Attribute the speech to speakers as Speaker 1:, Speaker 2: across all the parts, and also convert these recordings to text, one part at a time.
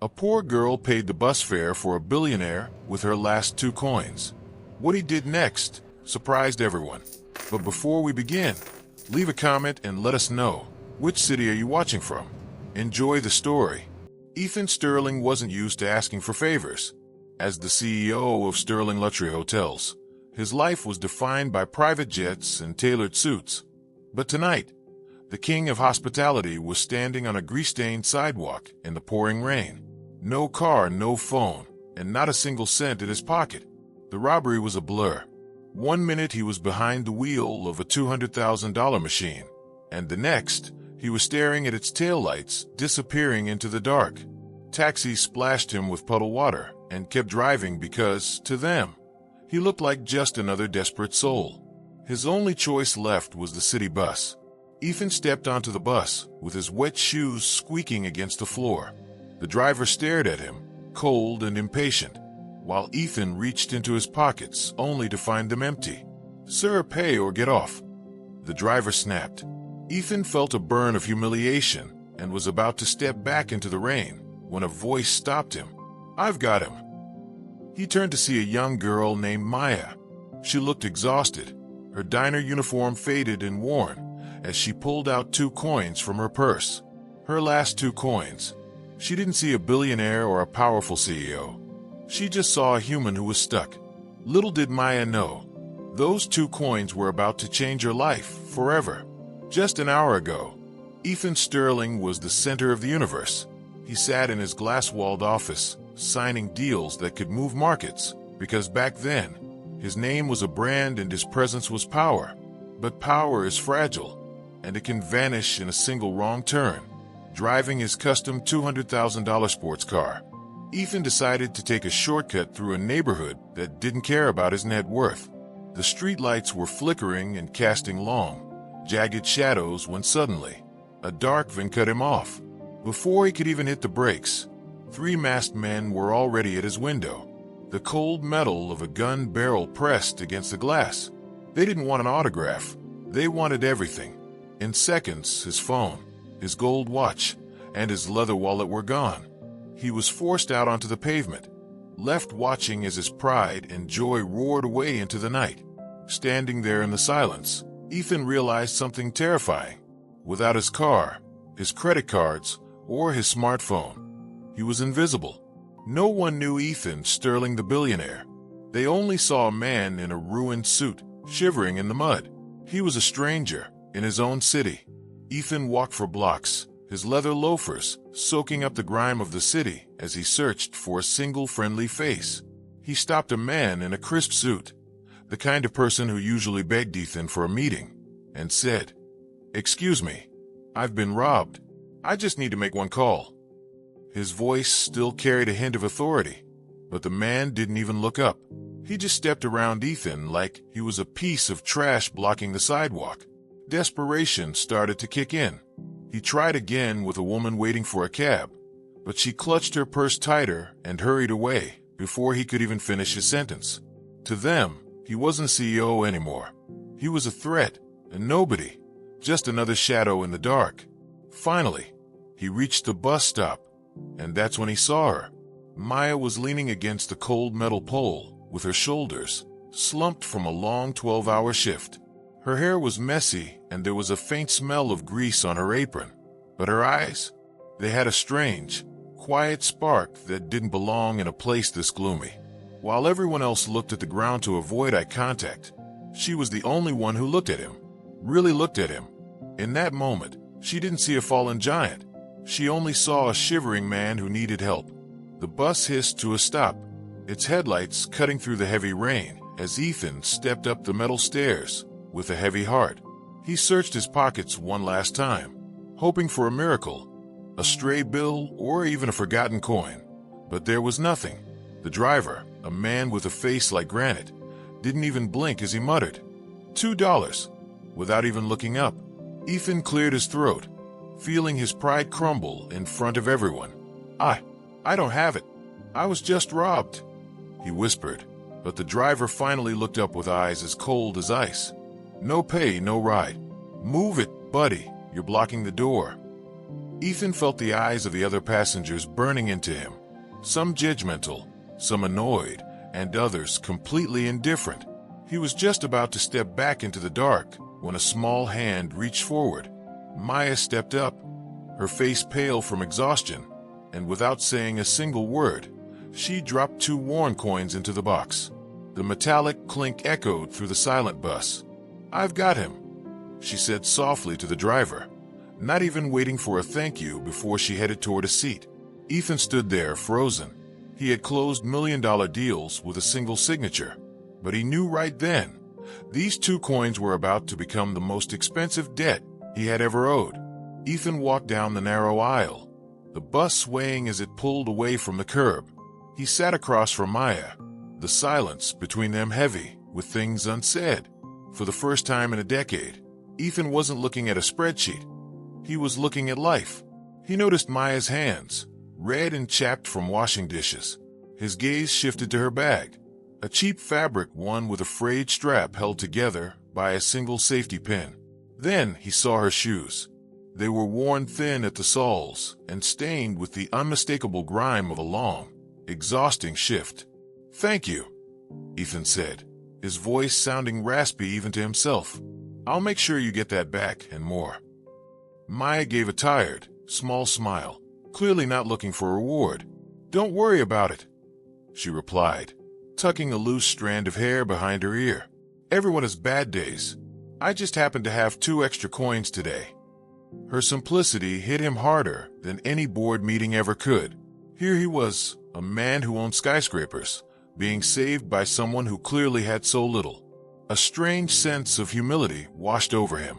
Speaker 1: A poor girl paid the bus fare for a billionaire with her last 2 coins. What he did next surprised everyone. But before we begin, leave a comment and let us know, which city are you watching from? Enjoy the story. Ethan Sterling wasn't used to asking for favors. As the CEO of Sterling Luxury Hotels, his life was defined by private jets and tailored suits. But tonight, the king of hospitality was standing on a grease-stained sidewalk in the pouring rain. No car, no phone, and not a single cent in his pocket. The robbery was a blur. One minute he was behind the wheel of a $200,000 machine, and the next, he was staring at its taillights disappearing into the dark. Taxis splashed him with puddle water and kept driving because, to them, he looked like just another desperate soul. His only choice left was the city bus. Ethan stepped onto the bus with his wet shoes squeaking against the floor. The driver stared at him, cold and impatient, while Ethan reached into his pockets only to find them empty. "Sir, pay or get off," the driver snapped. Ethan felt a burn of humiliation and was about to step back into the rain when a voice stopped him. "I've got him." He turned to see a young girl named Maya. She looked exhausted, her diner uniform faded and worn, as she pulled out 2 coins from her purse. Her last 2 coins. She didn't see a billionaire or a powerful CEO. She just saw a human who was stuck. Little did Maya know, those 2 coins were about to change her life forever. Just an hour ago, Ethan Sterling was the center of the universe. He sat in his glass-walled office, signing deals that could move markets, because back then, his name was a brand and his presence was power. But power is fragile, and it can vanish in a single wrong turn. Driving his custom $200,000 sports car, Ethan decided to take a shortcut through a neighborhood that didn't care about his net worth. The streetlights were flickering and casting long, jagged shadows when suddenly, a dark van cut him off. Before he could even hit the brakes, 3 masked men were already at his window, the cold metal of a gun barrel pressed against the glass. They didn't want an autograph. They wanted everything. In seconds, his phone, his gold watch, and his leather wallet were gone. He was forced out onto the pavement, left watching as his pride and joy roared away into the night. Standing there in the silence, Ethan realized something terrifying. Without his car, his credit cards, or his smartphone, he was invisible. No one knew Ethan Sterling the billionaire. They only saw a man in a ruined suit, shivering in the mud. He was a stranger in his own city. Ethan walked for blocks, his leather loafers soaking up the grime of the city as he searched for a single friendly face. He stopped a man in a crisp suit, the kind of person who usually begged Ethan for a meeting, and said, "Excuse me, I've been robbed. I just need to make one call." His voice still carried a hint of authority, but the man didn't even look up. He just stepped around Ethan like he was a piece of trash blocking the sidewalk. Desperation started to kick in. He tried again with a woman waiting for a cab, but she clutched her purse tighter and hurried away before he could even finish his sentence. To them, he wasn't CEO anymore. He was a threat, a nobody, just another shadow in the dark. Finally, he reached the bus stop, and that's when he saw her. Maya was leaning against the cold metal pole with her shoulders slumped from a long 12-hour shift. Her hair was messy, and there was a faint smell of grease on her apron. But her eyes, they had a strange, quiet spark that didn't belong in a place this gloomy. While everyone else looked at the ground to avoid eye contact, she was the only one who looked at him, really looked at him. In that moment, she didn't see a fallen giant. She only saw a shivering man who needed help. The bus hissed to a stop, its headlights cutting through the heavy rain as Ethan stepped up the metal stairs with a heavy heart. He searched his pockets one last time, hoping for a miracle, a stray bill or even a forgotten coin. But there was nothing. The driver, a man with a face like granite, didn't even blink as he muttered, $2. Without even looking up, Ethan cleared his throat, feeling his pride crumble in front of everyone. I don't have it. I was just robbed," he whispered, but the driver finally looked up with eyes as cold as ice. "No pay, no ride. Move it, buddy. You're blocking the door." Ethan felt the eyes of the other passengers burning into him, some judgmental, some annoyed, and others completely indifferent. He was just about to step back into the dark when a small hand reached forward. Maya stepped up, her face pale from exhaustion, and without saying a single word, she dropped 2 worn coins into the box. The metallic clink echoed through the silent bus. "I've got him," she said softly to the driver, not even waiting for a thank you before she headed toward a seat. Ethan stood there, frozen. He had closed million-dollar deals with a single signature, but he knew right then these 2 coins were about to become the most expensive debt he had ever owed. Ethan walked down the narrow aisle, the bus swaying as it pulled away from the curb. He sat across from Maya, the silence between them heavy with things unsaid. For the first time in a decade, Ethan wasn't looking at a spreadsheet. He was looking at life. He noticed Maya's hands, red and chapped from washing dishes. His gaze shifted to her bag, a cheap fabric one with a frayed strap held together by a single safety pin. Then he saw her shoes. They were worn thin at the soles and stained with the unmistakable grime of a long, exhausting shift. "Thank you," Ethan said, his voice sounding raspy even to himself. "I'll make sure you get that back and more." Maya gave a tired, small smile, clearly not looking for a reward. "Don't worry about it," she replied, tucking a loose strand of hair behind her ear. "Everyone has bad days. I just happened to have 2 extra coins today." Her simplicity hit him harder than any board meeting ever could. Here he was, a man who owned skyscrapers, being saved by someone who clearly had so little. A strange sense of humility washed over him.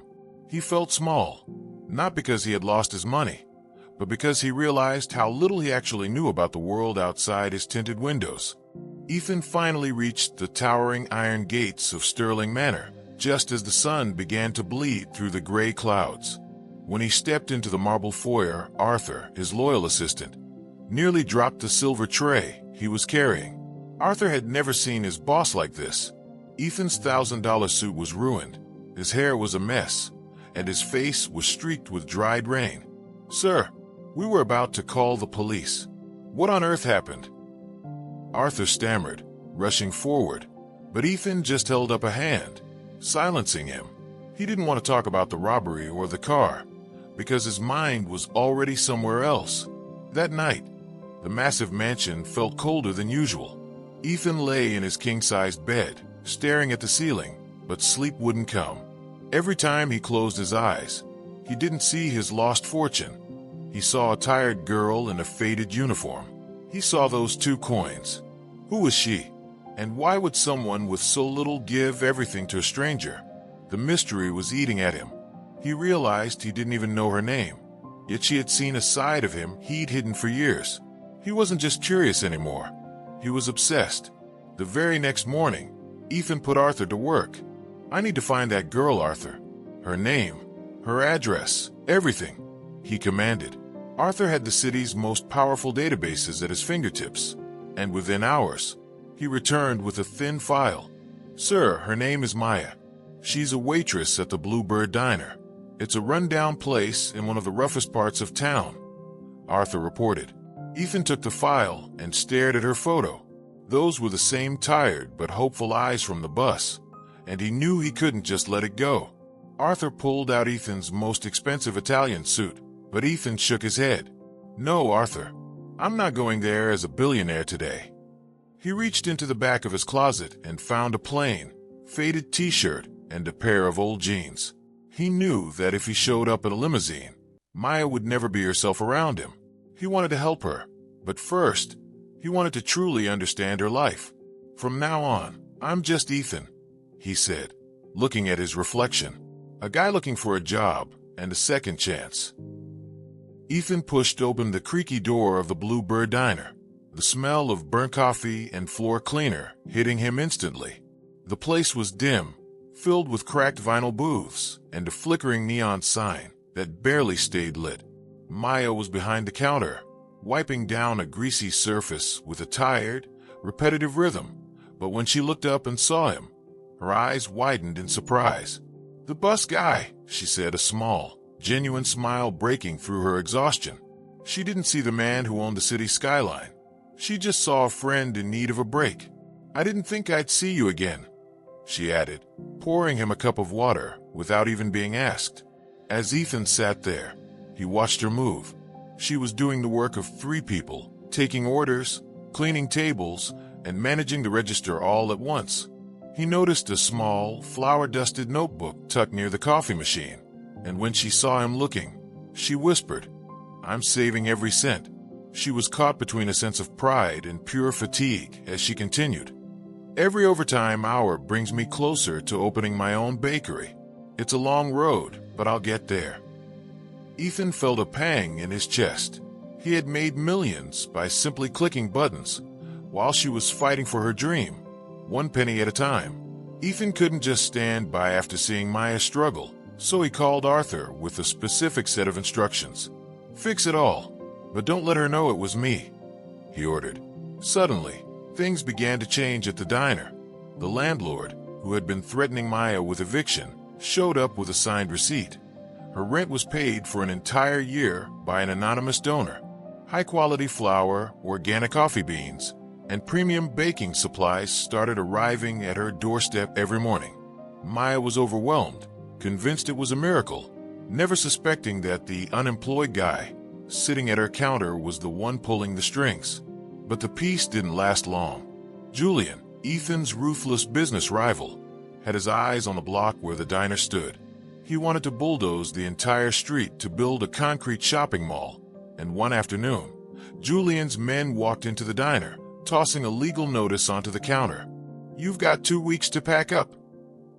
Speaker 1: He felt small, not because he had lost his money, but because he realized how little he actually knew about the world outside his tinted windows. Ethan finally reached the towering iron gates of Sterling Manor, just as the sun began to bleed through the gray clouds. When he stepped into the marble foyer, Arthur, his loyal assistant, nearly dropped the silver tray he was carrying. Arthur had never seen his boss like this. Ethan's $1,000 suit was ruined, his hair was a mess, and his face was streaked with dried rain. "Sir, we were about to call the police. What on earth happened?" Arthur stammered, rushing forward, but Ethan just held up a hand, silencing him. He didn't want to talk about the robbery or the car, because his mind was already somewhere else. That night, the massive mansion felt colder than usual. Ethan lay in his king-sized bed, staring at the ceiling, but sleep wouldn't come. Every time he closed his eyes, he didn't see his lost fortune. He saw a tired girl in a faded uniform. He saw those 2 coins. Who was she? And why would someone with so little give everything to a stranger? The mystery was eating at him. He realized he didn't even know her name, yet she had seen a side of him he'd hidden for years. He wasn't just curious anymore. He was obsessed. The very next morning, Ethan put Arthur to work. "I need to find that girl, Arthur. Her name, her address, everything," he commanded. Arthur had the city's most powerful databases at his fingertips, and within hours, he returned with a thin file. "Sir, her name is Maya. She's a waitress at the Bluebird Diner. It's a rundown place in one of the roughest parts of town," Arthur reported. Ethan took the file and stared at her photo. Those were the same tired but hopeful eyes from the bus, and he knew he couldn't just let it go. Arthur pulled out Ethan's most expensive Italian suit, but Ethan shook his head. "No, Arthur, I'm not going there as a billionaire today." He reached into the back of his closet and found a plain, faded t-shirt and a pair of old jeans. He knew that if he showed up in a limousine, Maya would never be herself around him. He wanted to help her, but first, he wanted to truly understand her life. "From now on, I'm just Ethan," he said, looking at his reflection. A guy looking for a job and a second chance. Ethan pushed open the creaky door of the Bluebird Diner, the smell of burnt coffee and floor cleaner hitting him instantly. The place was dim, filled with cracked vinyl booths and a flickering neon sign that barely stayed lit. Maya was behind the counter, wiping down a greasy surface with a tired, repetitive rhythm, but when she looked up and saw him, her eyes widened in surprise. "The bus guy," she said, a small, genuine smile breaking through her exhaustion. She didn't see the man who owned the city skyline. She just saw a friend in need of a break. "I didn't think I'd see you again," she added, pouring him a cup of water without even being asked. As Ethan sat there, he watched her move. She was doing the work of 3 people, taking orders, cleaning tables, and managing the register all at once. He noticed a small, flour-dusted notebook tucked near the coffee machine, and when she saw him looking, she whispered, "I'm saving every cent." She was caught between a sense of pride and pure fatigue as she continued, "Every overtime hour brings me closer to opening my own bakery. It's a long road, but I'll get there." Ethan felt a pang in his chest. He had made millions by simply clicking buttons, while she was fighting for her dream, 1 penny at a time. Ethan couldn't just stand by after seeing Maya struggle, so he called Arthur with a specific set of instructions. "Fix it all, but don't let her know it was me," he ordered. Suddenly, things began to change at the diner. The landlord, who had been threatening Maya with eviction, showed up with a signed receipt. Her rent was paid for an entire year by an anonymous donor. High-quality flour, organic coffee beans, and premium baking supplies started arriving at her doorstep every morning. Maya was overwhelmed, convinced it was a miracle, never suspecting that the unemployed guy sitting at her counter was the one pulling the strings. But the peace didn't last long. Julian, Ethan's ruthless business rival, had his eyes on the block where the diner stood. He wanted to bulldoze the entire street to build a concrete shopping mall, and one afternoon, Julian's men walked into the diner, tossing a legal notice onto the counter. "You've got 2 weeks to pack up,"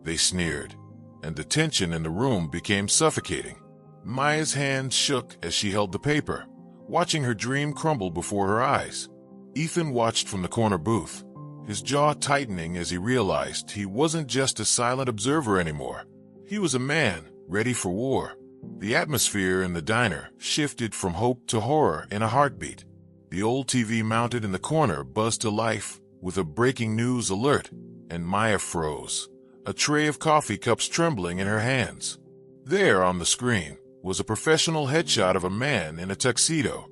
Speaker 1: they sneered, and the tension in the room became suffocating. Maya's hands shook as she held the paper, watching her dream crumble before her eyes. Ethan watched from the corner booth, his jaw tightening as he realized he wasn't just a silent observer anymore. He was a man, ready for war. The atmosphere in the diner shifted from hope to horror in a heartbeat. The old TV mounted in the corner buzzed to life with a breaking news alert, and Maya froze, a tray of coffee cups trembling in her hands. There on the screen was a professional headshot of a man in a tuxedo,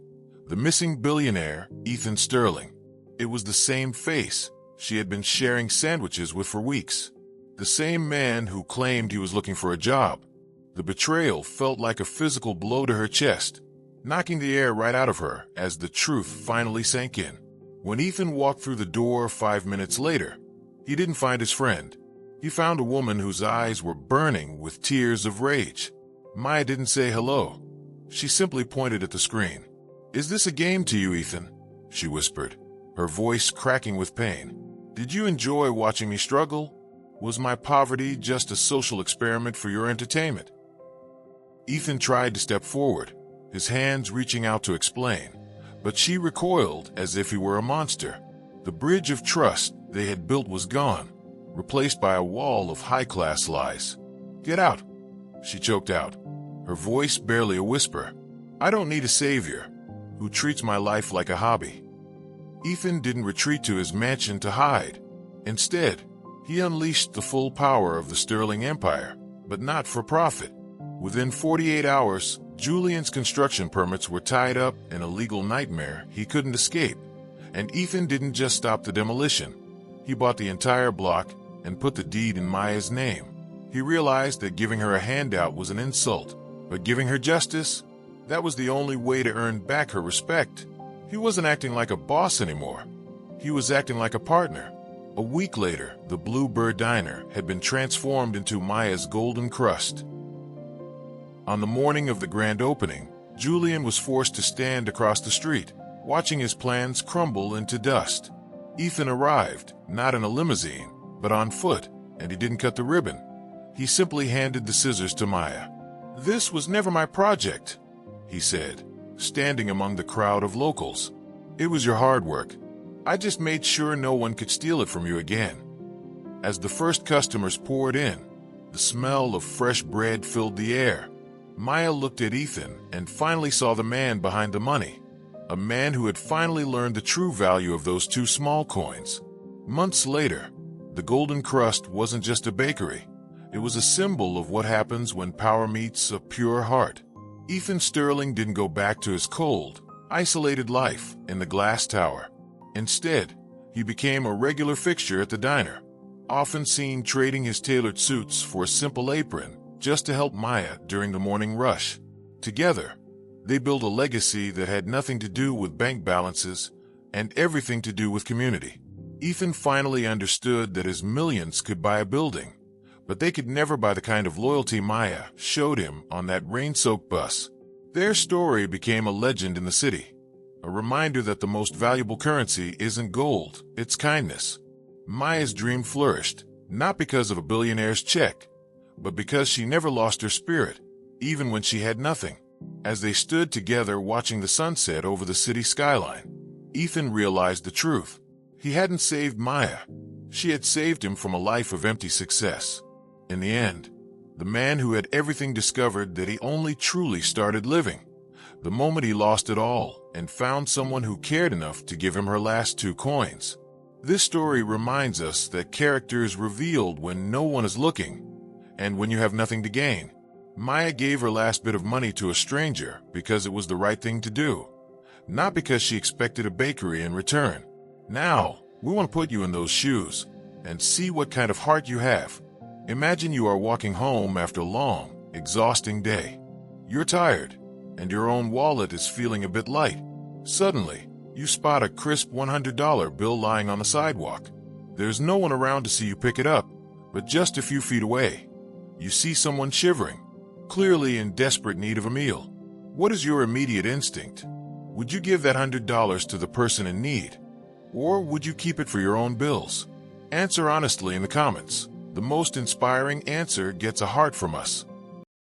Speaker 1: the missing billionaire, Ethan Sterling. It was the same face she had been sharing sandwiches with for weeks. The same man who claimed he was looking for a job. The betrayal felt like a physical blow to her chest, knocking the air right out of her as the truth finally sank in. When Ethan walked through the door 5 minutes later, he didn't find his friend. He found a woman whose eyes were burning with tears of rage. Maya didn't say hello. She simply pointed at the screen. "Is this a game to you, Ethan?" she whispered, her voice cracking with pain. "Did you enjoy watching me struggle? Was my poverty just a social experiment for your entertainment?" Ethan tried to step forward, his hands reaching out to explain, but she recoiled as if he were a monster. The bridge of trust they had built was gone, replaced by a wall of high-class lies. "Get out," she choked out, her voice barely a whisper. "I don't need a savior who treats my life like a hobby." Ethan didn't retreat to his mansion to hide. Instead, he unleashed the full power of the Sterling Empire, but not for profit. Within 48 hours, Julian's construction permits were tied up in a legal nightmare he couldn't escape. And Ethan didn't just stop the demolition. He bought the entire block and put the deed in Maya's name. He realized that giving her a handout was an insult, but giving her justice, that was the only way to earn back her respect. He wasn't acting like a boss anymore. He was acting like a partner. A week later, the Bluebird Diner had been transformed into Maya's golden crust. On the morning of the grand opening, Julian was forced to stand across the street, watching his plans crumble into dust. Ethan arrived, not in a limousine, but on foot, and he didn't cut the ribbon. He simply handed the scissors to Maya. "This was never my project," he said, standing among the crowd of locals. "It was your hard work. I just made sure no one could steal it from you again." As the first customers poured in, the smell of fresh bread filled the air. Maya looked at Ethan and finally saw the man behind the money, a man who had finally learned the true value of those 2 small coins. Months later, the Golden Crust wasn't just a bakery. It was a symbol of what happens when power meets a pure heart. Ethan Sterling didn't go back to his cold, isolated life in the glass tower. Instead, he became a regular fixture at the diner, often seen trading his tailored suits for a simple apron just to help Maya during the morning rush. Together, they built a legacy that had nothing to do with bank balances and everything to do with community. Ethan finally understood that his millions could buy a building, but they could never buy the kind of loyalty Maya showed him on that rain-soaked bus. Their story became a legend in the city, a reminder that the most valuable currency isn't gold, it's kindness. Maya's dream flourished, not because of a billionaire's check, but because she never lost her spirit, even when she had nothing. As they stood together watching the sunset over the city skyline, Ethan realized the truth. He hadn't saved Maya. She had saved him from a life of empty success. In the end, the man who had everything discovered that he only truly started living the moment he lost it all and found someone who cared enough to give him her last 2 coins. This story reminds us that character is revealed when no one is looking and when you have nothing to gain. Maya gave her last bit of money to a stranger because it was the right thing to do, not because she expected a bakery in return. Now, we want to put you in those shoes and see what kind of heart you have. Imagine you are walking home after a long, exhausting day. You're tired, and your own wallet is feeling a bit light. Suddenly, you spot a crisp $100 bill lying on the sidewalk. There's no one around to see you pick it up, but just a few feet away, you see someone shivering, clearly in desperate need of a meal. What is your immediate instinct? Would you give that $100 to the person in need? Or would you keep it for your own bills? Answer honestly in the comments. The most inspiring answer gets a heart from us.